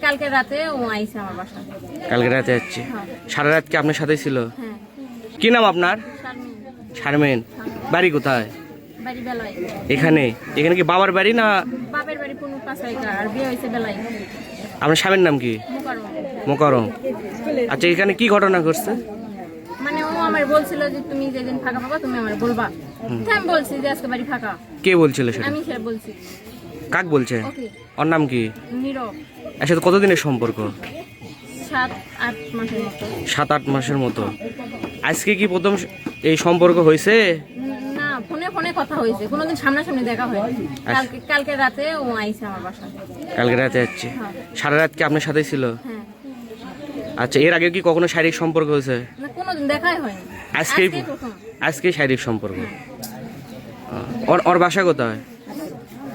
কালকে রাতে ও আইছে আমার বাসায়। কালকে রাতে যাচ্ছে? হ্যাঁ। সারা রাত কি আপনার সাথে ছিল? হ্যাঁ। কি নাম আপনার? শারমিন। শারমিন। বাড়ি কোথায়? বাড়ি বেলায়। এখানে? এখানে কি বাবার বাড়ি না? বাপের বাড়ি কোনো পাঁচাইকা, আর বিয়ে হয়েছে বেলায়। আপনার স্বামীর নাম কি? মোকাররম। মোকাররম। আচ্ছা, এখানে কি ঘটনা ঘটছে? মানে ও আমার বলছিল যে তুমি যেদিন ফাঁকা পাবা তুমি আমার বলবা। তো আমি বলছি যে আজকে বাড়ি ফাঁকা। কে বলছিল সেটা? আমি সেটা বলছি। কাক বলছে? ওকে। ওর নাম কি? নীরব। এর সাথে কতদিনের সম্পর্ক? 7-8 মাসের মতো। 7-8 মাসের মতো। আজকে কি প্রথম এই সম্পর্ক হয়েছে? না, ফোনে ফোনে কথা হয়েছে, কোনোদিন সামনাসামনি দেখা হয়নি। কালকে রাতে ও আইছে আমার বাসায়। কালকে রাতে যাচ্ছে? হ্যাঁ। সারা রাত কি আপনার সাথে ছিল? হ্যাঁ। আচ্ছা, এর আগে কি কখনো শারীরিক সম্পর্ক হয়েছে? না, কোনোদিন দেখাই হয়নি। আজকেই প্রথম। আজকেই শারীরিক সম্পর্ক। ওর বাসা কোথায়?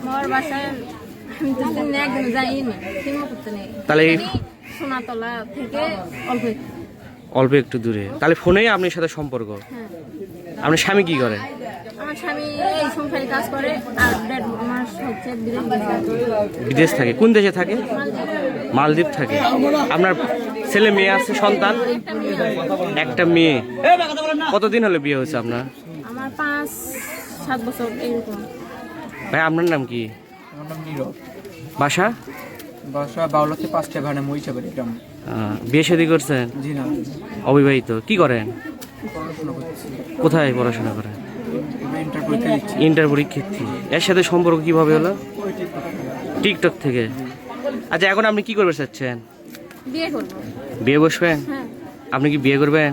আমার বাসায় আমি তো দিন একদিন যাইনি, সিনেমা করতে নেই। তাহলে এই সোনাতলা থেকে অল্প একটু। অল্প একটু দূরে। তাহলে ফোনেই আপনার সাথে সম্পর্ক? হ্যাঁ। আপনার স্বামী কি করে? আমার স্বামী এই সংসারে কাজ করে, আর 1.5 মাস হচ্ছে বিদেশ থাকে। কোন দেশে থাকে? মালদ্বীপ থাকে। আপনার ছেলে মেয়ে আছে, সন্তান? একটা মেয়ে। কতদিন হলো বিয়ে হয়েছে আপনার? আমার 5-7 বছর এরকম। ভাই, আপনার নাম কি? আমার নাম নীরব। বাসা? বাসা বাউলাতে 5টা ভাড়া মহিষাবাড়ি গ্রাম। বিয়ে শাদী করছেন? জি না, অবিবাহিত। কি করেন? পড়াশোনা করতেছি। কোথায় পড়াশোনা করেন? ইন্টার পরীক্ষা দিচ্ছি। ইন্টার পরীক্ষার্থী। এর সাথে সম্পর্ক কিভাবে হলো? টিকটক থেকে। আচ্ছা, এখন আপনি কি করবে চাচ্ছেন? বিয়ে করবো। বিয়ে বসবেন? হ্যাঁ। আপনি কি বিয়ে করবেন?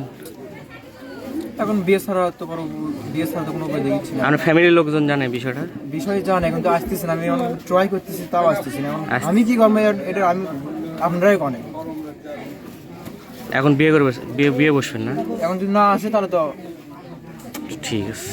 এখন বিয়ে ছাড়া তো কোনো উপায় দেখছি না। আপনার ফ্যামিলির লোকজন জানে বিষয়টা? বিষয় জানে, কিন্তু আসতেছে না। আমি ট্রাই করতেছি, তাও আসতেছি না। আমি কি করবো এটা আমি আপনারাই কনে। এখন বিয়ে করবে? বিয়ে বসবেন না? এখন যদি না আসে তাহলে তো ঠিক আছে।